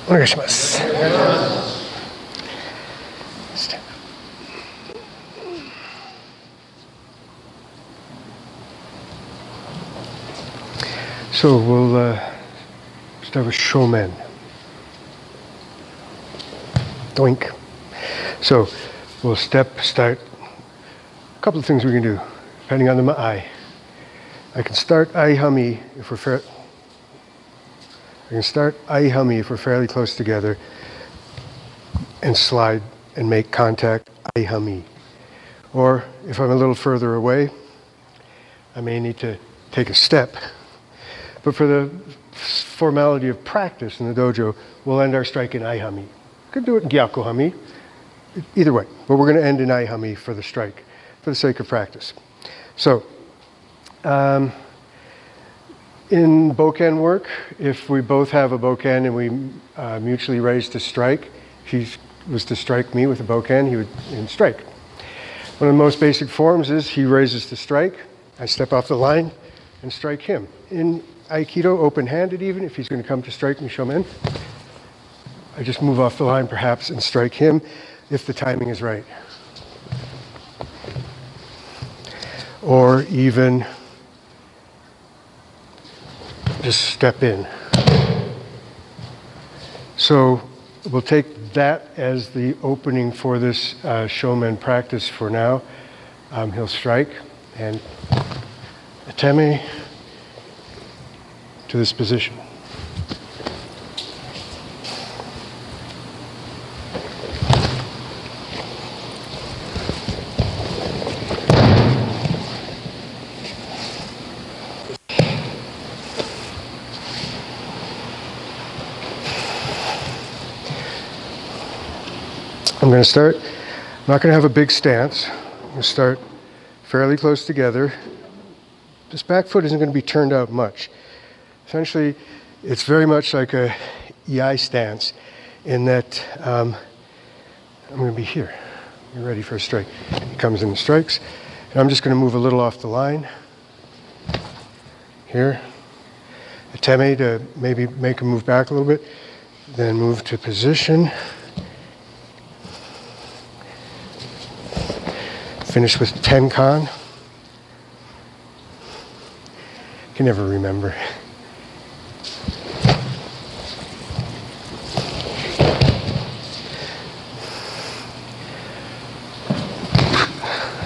Onegaishimasu. Stand up. So we'll start with shomen. Doink. So we'll start. A couple of things we can do, depending on the ma'ai. I can start aihami if we're fairly close together and slide and make contact aihami. Or if I'm a little further away, I may need to take a step. But for the formality of practice in the dojo, we'll end our strike in aihami. We could do it in gyakuhami, either way. But we're going to end in aihami for the strike, for the sake of practice. So, in bokken work, if we both have a bokken and we mutually raise to strike, if he was to strike me with a bokken, he would strike. One of the most basic forms is he raises to strike, I step off the line and strike him. In Aikido, open-handed even, if he's going to come to strike me shomen, I just move off the line perhaps and strike him if the timing is right. Or even just step in. So we'll take that as the opening for this shomen practice for now. He'll strike and ateme to this position. I'm going to start, I'm not going to have a big stance. I'm going to start fairly close together. This back foot isn't going to be turned out much. Essentially, it's very much like a yai stance in that I'm going to be here. You're ready for a strike. He comes in and strikes. And I'm just going to move a little off the line. Here. Ateme to maybe make him move back a little bit. Then move to position. Finish with tenkan. Can never remember.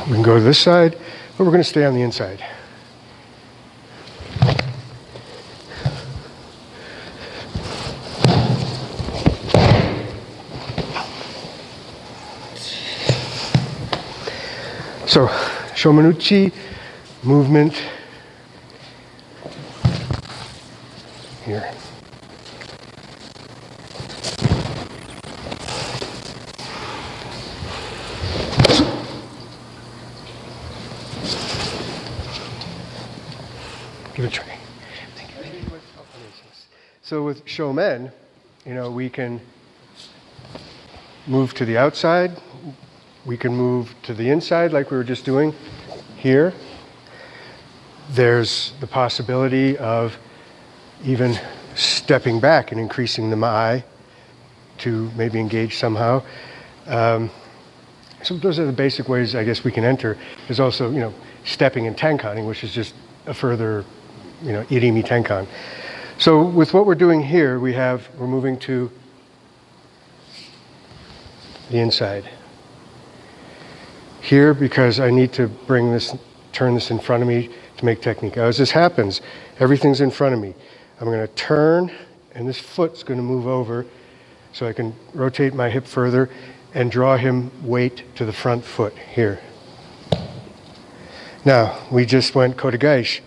We can go to this side, but we're going to stay on the inside. So, shomenuchi, movement here. Give it a try. Thank you. So with shomen, we can move to the outside. We can move to the inside like we were just doing here. There's the possibility of even stepping back and increasing the ma'ai to maybe engage somehow. So those are the basic ways I guess we can enter. There's also, stepping and tenkaning, which is just a further, irimi tenkan. So with what we're doing here, we're moving to the inside. Here, because I need to turn this in front of me to make technique. As this happens, everything's in front of me. I'm going to turn, and this foot's going to move over so I can rotate my hip further and draw him weight to the front foot here. Now, we just went kotegaishi.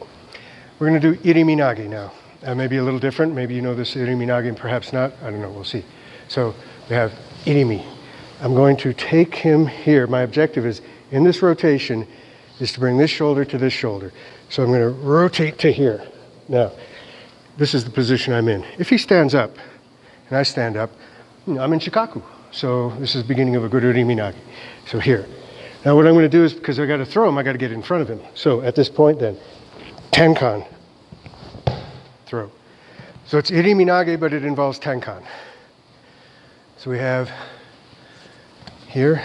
We're going to do irimi nage now. Maybe a little different. Maybe you know this irimi nage and perhaps not. I don't know. We'll see. So we have irimi. I'm going to take him here. My objective is, in this rotation, is to bring this shoulder to this shoulder. So I'm going to rotate to here. Now, this is the position I'm in. If he stands up, and I stand up, I'm in shikaku. So this is the beginning of a good irimi nage. So here. Now what I'm going to do is, because I got to throw him, I got to get in front of him. So at this point then, tenkan, throw. So it's irimi nage, but it involves tenkan. So we have here,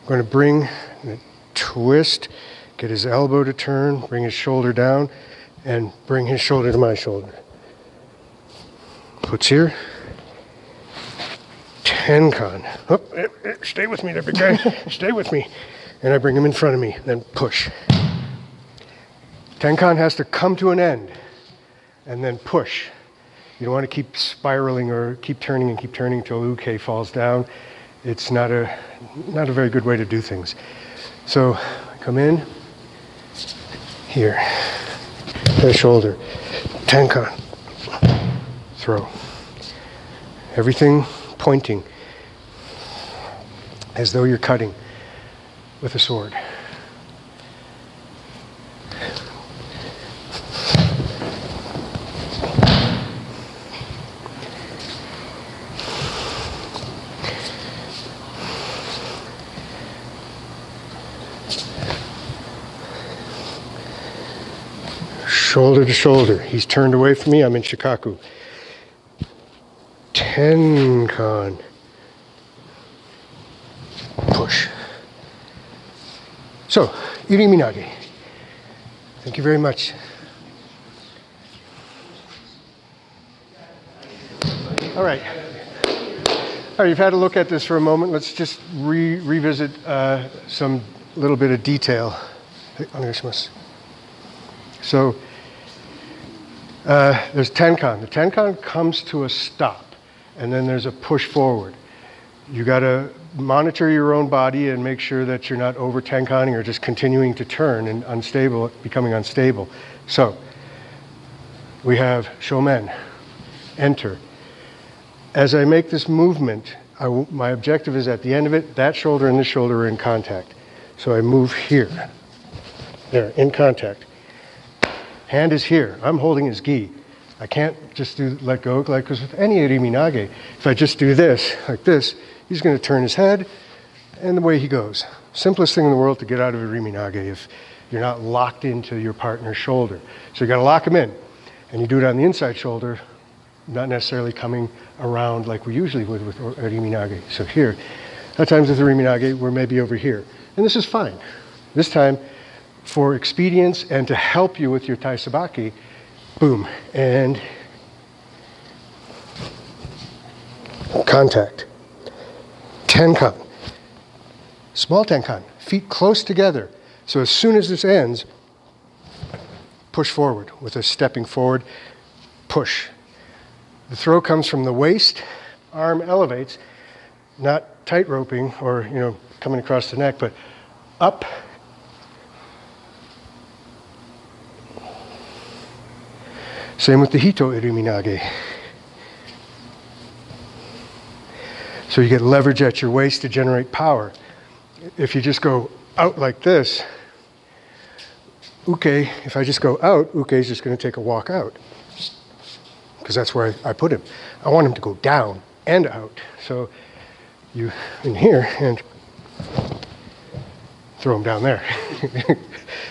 I'm going to bring the twist, get his elbow to turn, bring his shoulder down, and bring his shoulder to my shoulder. Puts here. Tenkan. Oh, stay with me there, big guy. Stay with me. And I bring him in front of me, then push. Tenkan has to come to an end, and then push. You don't want to keep spiraling or keep turning until uke falls down. It's not a very good way to do things. So I come in here, the shoulder, tenkan, throw. Everything pointing as though you're cutting with a sword. Shoulder to shoulder. He's turned away from me. I'm in shikaku. Tenkan. Push. So, iriminage. Thank you very much. All right. All right, you've had a look at this for a moment. Let's just revisit some little bit of detail. So, there's tenkan. The tenkan comes to a stop, and then there's a push forward. You got to monitor your own body and make sure that you're not over tenkaning or just continuing to turn and becoming unstable. So, we have shomen, enter. As I make this movement, my objective is at the end of it, that shoulder and this shoulder are in contact. So I move here. There, in contact. Hand is here. I'm holding his gi. I can't just let go, because with any iriminage, if I just do this, like this, he's going to turn his head, and away he goes. Simplest thing in the world to get out of iriminage if you're not locked into your partner's shoulder. So you got to lock him in, and you do it on the inside shoulder, not necessarily coming around like we usually would with iriminage. So here, at times with iriminage, we're maybe over here, and this is fine. This time, for expedience and to help you with your tai sabaki, boom, and contact. Tenkan. Small tenkan, feet close together. So as soon as this ends, push forward with a stepping forward, push. The throw comes from the waist, arm elevates, not tight roping or, coming across the neck, but up. Same with the hito iriminage. So you get leverage at your waist to generate power. If you just go out like this, uke, if I just go out, uke is just going to take a walk out. Because that's where I put him. I want him to go down and out. So you in here and throw him down there.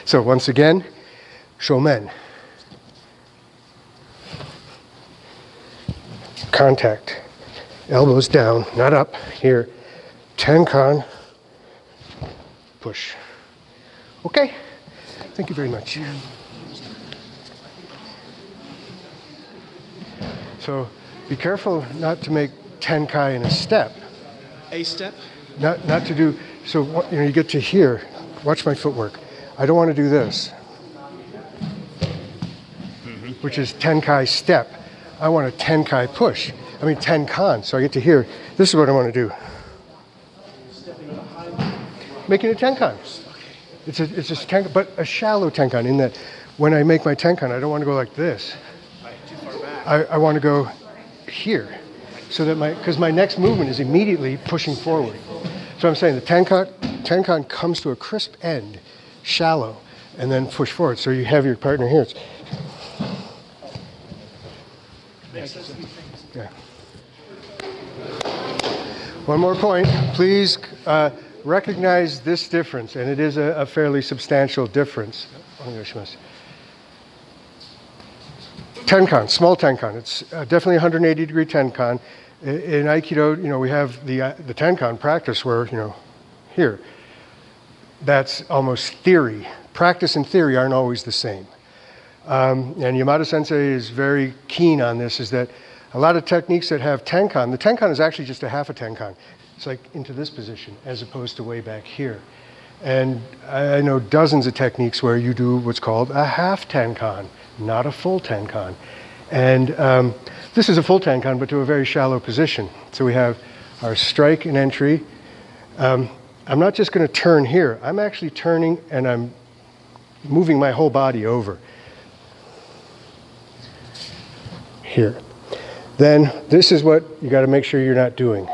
So once again, shomen. Contact. Elbows down, not up. Here. Tenkan. Push. Okay. Thank you very much. So be careful not to make tenkai in a step. A step? Not to do, so you get to here. Watch my footwork. I don't want to do this, which is tenkai step. I want a tenkai push. Tenkan. So I get to here. This is what I want to do. Making a tenkan. It's just tenkan, but a shallow tenkan in that when I make my tenkan, I don't want to go like this. Too far back. I want to go here. So that because my next movement is immediately pushing forward. So I'm saying the tenkan comes to a crisp end, shallow, and then push forward. So you have your partner here. Yeah. One more point. Please recognize this difference, and it is a fairly substantial difference. Tenkan, small tenkan. It's definitely 180-degree tenkan. In Aikido, we have the Tenkan practice where, here. That's almost theory. Practice and theory aren't always the same. And Yamada Sensei is very keen on this, is that a lot of techniques that have Tenkan, the Tenkan is actually just a half a Tenkan. It's like into this position as opposed to way back here. And I know dozens of techniques where you do what's called a half Tenkan, not a full Tenkan. And this is a full Tenkan, but to a very shallow position. So we have our strike and entry. I'm not just going to turn here. I'm actually turning and I'm moving my whole body over. Here. Then this is what you got to make sure you're not doing.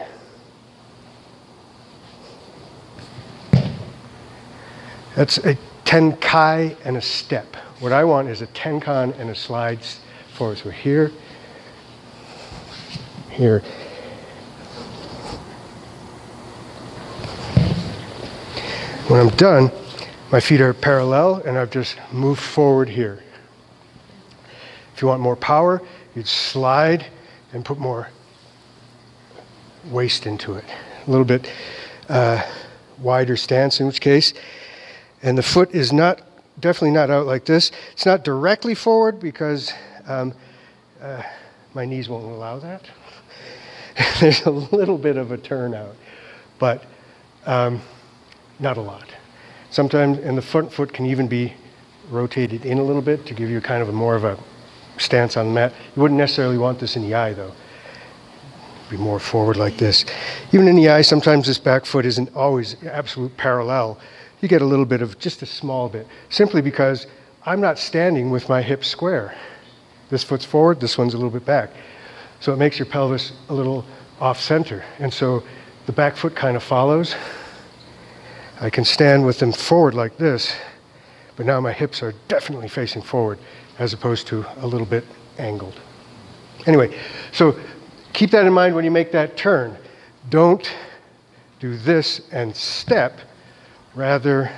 That's a tenkai and a step. What I want is a tenkan and a slide forward. So here, here. When I'm done, my feet are parallel and I've just moved forward here. If you want more power, you'd slide and put more waist into it. A little bit wider stance in which case. And the foot is definitely not out like this. It's not directly forward because my knees won't allow that. There's a little bit of a turnout, but not a lot. Sometimes, and the front foot can even be rotated in a little bit to give you kind of more of a stance on the mat. You wouldn't necessarily want this in the eye though. Be more forward like this. Even in the eye, sometimes this back foot isn't always absolute parallel. You get a little bit of just a small bit, simply because I'm not standing with my hips square. This foot's forward, this one's a little bit back. So it makes your pelvis a little off center. And so the back foot kind of follows. I can stand with them forward like this, but now my hips are definitely facing forward as opposed to a little bit angled. Anyway, so keep that in mind when you make that turn. Don't do this and step. Rather,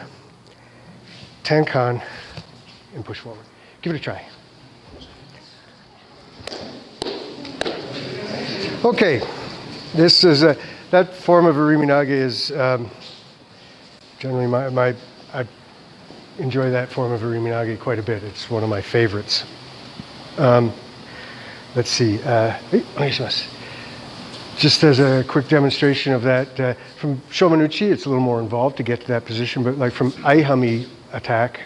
tenkan and push forward. Give it a try. Okay, this is that form of iriminage is generally I enjoy that form of iriminage quite a bit. It's one of my favorites. Let's see. Just as a quick demonstration of that, from Shomanuchi, it's a little more involved to get to that position, but like from Aihami attack,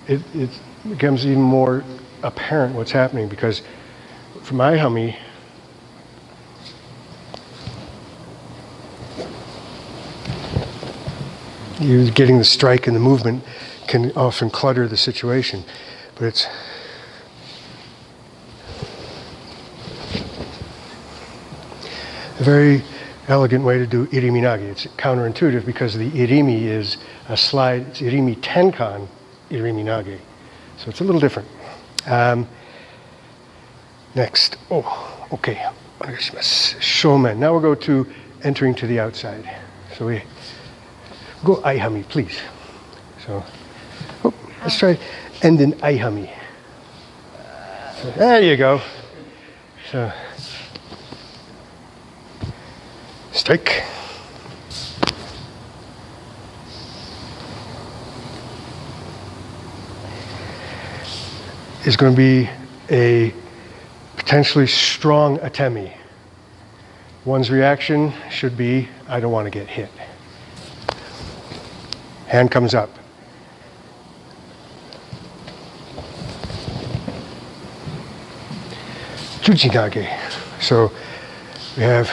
it becomes even more apparent what's happening, because from Aihami, you're getting the strike and the movement can often clutter the situation, but it's a very elegant way to do iriminage. It's counterintuitive because the irimi is a slide. It's irimi tenkan iriminage. So it's a little different. Next. Oh, okay. Shomen. Now we'll go to entering to the outside. So we go aihami, please. So let's try and then aihami. So, there you go. So strike. Is going to be a potentially strong atemi. One's reaction should be, I don't want to get hit. Hand comes up. Jujinage. So we have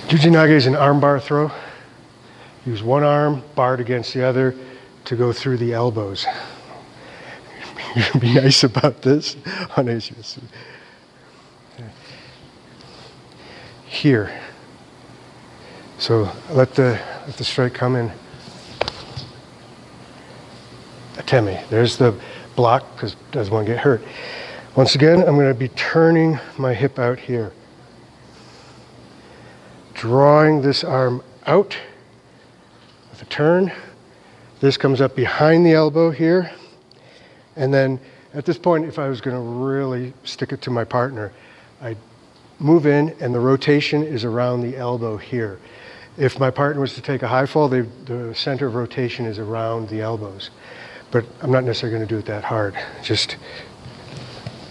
Jujinage is an arm bar throw. Use one arm barred against the other to go through the elbows. Be nice about this. Here. So let the strike come in. atemi. There's the block, because it doesn't want to get hurt. Once again, I'm going to be turning my hip out here. Drawing this arm out with a turn. This comes up behind the elbow here. And then at this point, if I was going to really stick it to my partner, I'd move in and the rotation is around the elbow here. If my partner was to take a high fall, the center of rotation is around the elbows. But I'm not necessarily going to do it that hard. Just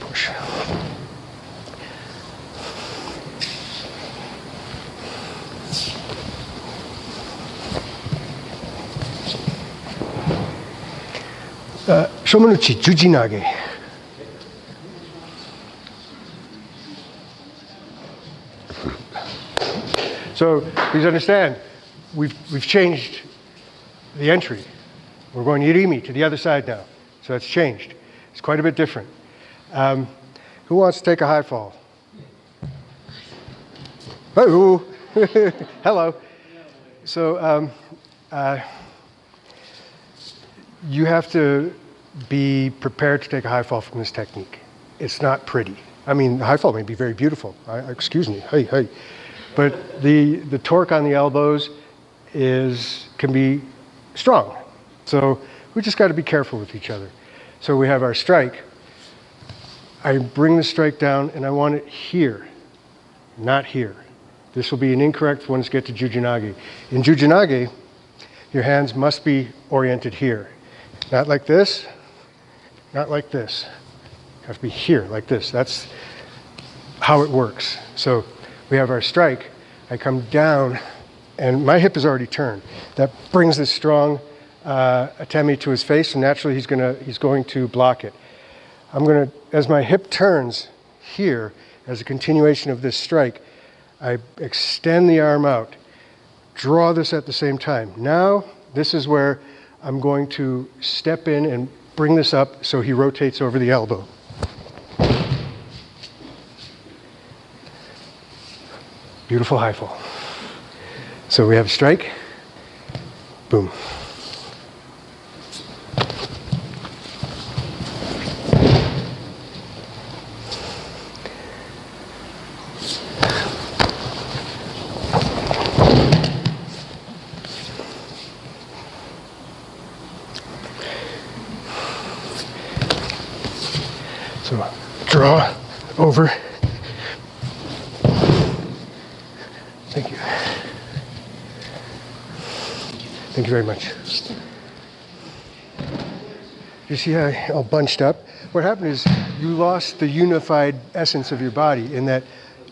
push. Shomanuchi Jujinage. So please understand, we've changed the entry. We're going Irimi to the other side now. So that's changed. It's quite a bit different. Who wants to take a high fall? Oh, hello. So you have to be prepared to take a high fall from this technique. It's not pretty. I mean, the high fall may be very beautiful. Excuse me. Hey, hey. But the torque on the elbows can be strong. So we just got to be careful with each other. So we have our strike. I bring the strike down and I want it here, not here. This will be an incorrect once you get to Jujinage. In Jujinage, your hands must be oriented here. Not like this, not like this. You have to be here, like this. That's how it works. So we have our strike. I come down, and my hip is already turned. That brings this strong atemi to his face, and naturally he's going to block it. I'm going to, as my hip turns here, as a continuation of this strike, I extend the arm out, draw this at the same time. Now, this is where I'm going to step in and bring this up so he rotates over the elbow. Beautiful high fall. So we have strike, boom. So draw over. Thank you. Thank you very much. You see how I all bunched up? What happened is you lost the unified essence of your body in that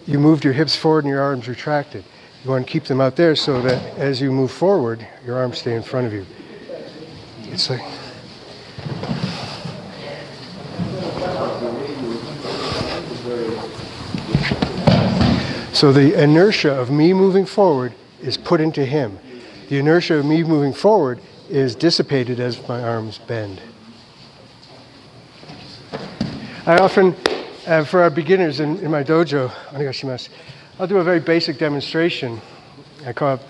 you moved your hips forward and your arms retracted. You want to keep them out there so that as you move forward, your arms stay in front of you. It's like... So the inertia of me moving forward is put into him. The inertia of me moving forward is dissipated as my arms bend. I often, for our beginners in my dojo, onegashimasu, I'll do a very basic demonstration. I call it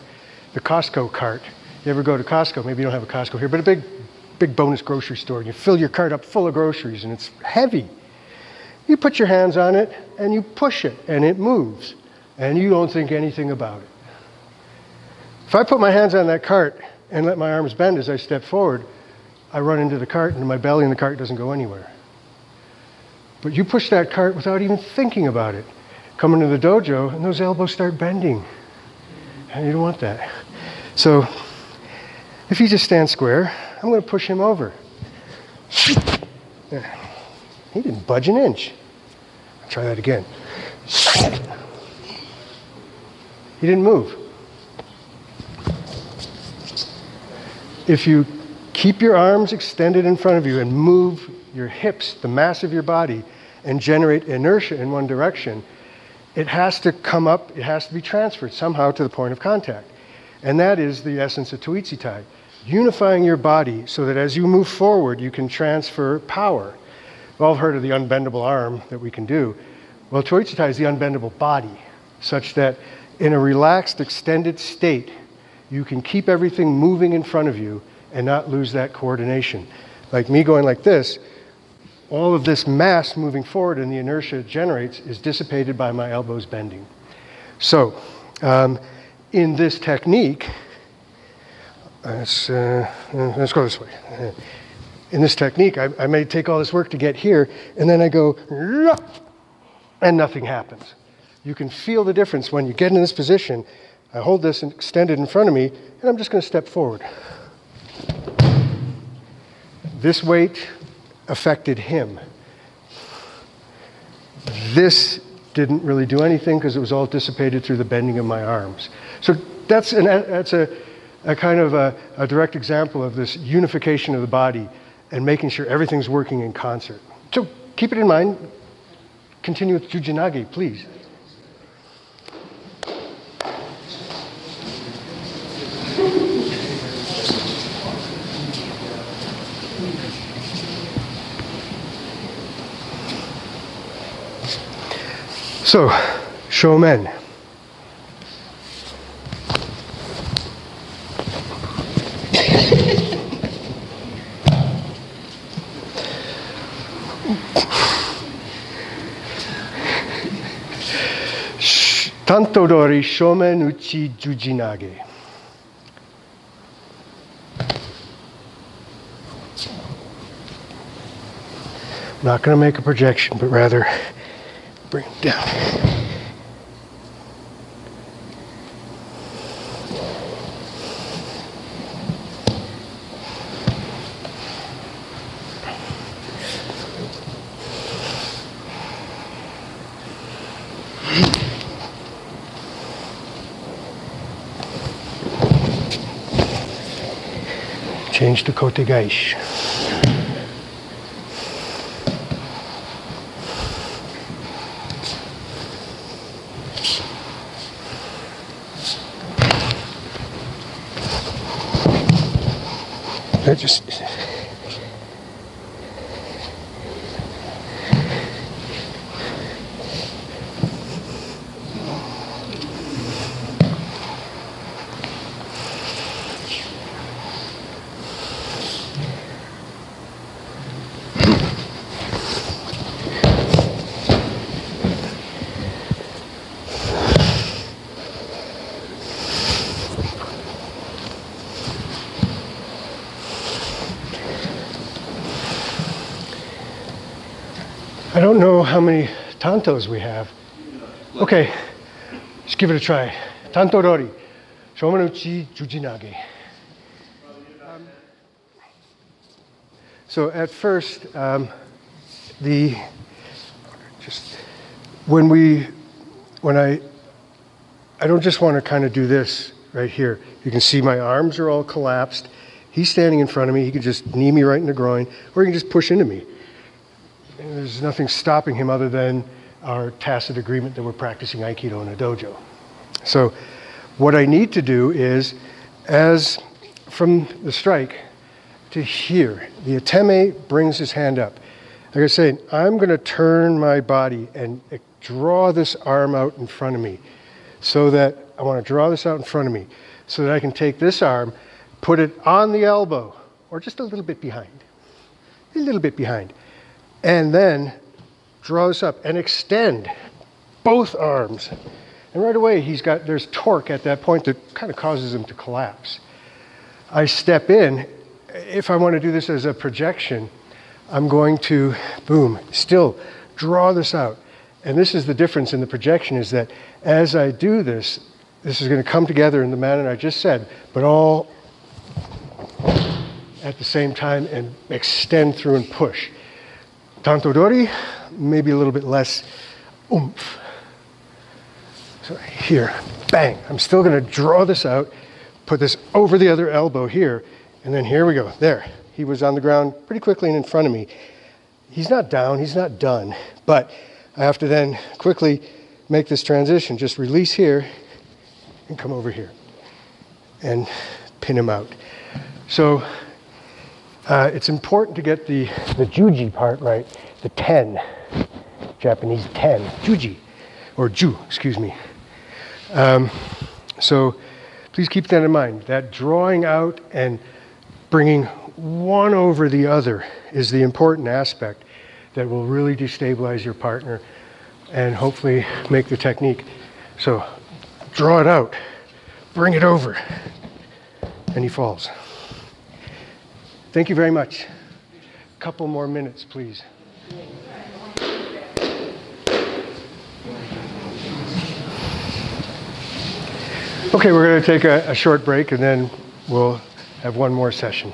the Costco cart. You ever go to Costco? Maybe you don't have a Costco here, but a big bonus grocery store, and you fill your cart up full of groceries, and it's heavy. You put your hands on it, and you push it, and it moves. And you don't think anything about it. If I put my hands on that cart and let my arms bend as I step forward, I run into the cart and my belly in the cart doesn't go anywhere. But you push that cart without even thinking about it. Come into the dojo and those elbows start bending. And you don't want that. So if you just stand square, I'm going to push him over. There. He didn't budge an inch. I'll try that again. He didn't move. If you keep your arms extended in front of you and move your hips, the mass of your body, and generate inertia in one direction, it has to come up, it has to be transferred somehow to the point of contact. And that is the essence of TOITSUTAI, unifying your body so that as you move forward, you can transfer power. We've all heard of the unbendable arm that we can do. Well, TOITSUTAI is the unbendable body, such that in a relaxed, extended state, you can keep everything moving in front of you and not lose that coordination. like me going like this, all of this mass moving forward and the inertia it generates is dissipated by my elbows bending. So, in this technique, let's go this way. In this technique, I may take all this work to get here, and then I go, and nothing happens. You can feel the difference when you get in this position. I hold this and extend it in front of me, and I'm just going to step forward. This weight affected him. This didn't really do anything because it was all dissipated through the bending of my arms. So that's a kind of a direct example of this unification of the body and making sure everything's working in concert. So keep it in mind. Continue with Jujinage, please. So, shomen. Tantodori shomen uchi jujinage. I'm not going to make a projection, but rather bring it down. Change to kote gaishi. I just I don't know how many tantos we have. Okay, let's give it a try. Tanto dori, shomen uchi jujinage. So at first, when I don't just want to kind of do this right here. You can see my arms are all collapsed. He's standing in front of me. He can just knee me right in the groin, or he can just push into me. And there's nothing stopping him other than our tacit agreement that we're practicing Aikido in a dojo. So what I need to do is, as from the strike to here, the ateme brings his hand up. Like I say, I'm going to turn my body and draw this arm out in front of me, so that I want to draw this out in front of me so that I can take this arm, put it on the elbow, or just a little bit behind, and then draw this up and extend both arms. And right away, there's torque at that point that kind of causes him to collapse. I step in. If I want to do this as a projection, I'm going to, boom, still draw this out. And this is the difference in the projection, is that as I do this, this is going to come together in the manner I just said, but all at the same time and extend through and push. Tanto dori, maybe a little bit less oomph. So here, bang. I'm still going to draw this out, put this over the other elbow here, and then here we go. There. He was on the ground pretty quickly and in front of me. He's not down, he's not done, but I have to then quickly make this transition. Just release here and come over here and pin him out. So it's important to get the juji part right, the 10, Japanese 10, juji, or ju, excuse me. So please keep that in mind, that drawing out and bringing one over the other is the important aspect that will really destabilize your partner and hopefully make the technique. So draw it out, bring it over, and he falls. Thank you very much. Couple more minutes, please. Okay, we're going to take a short break and then we'll have one more session.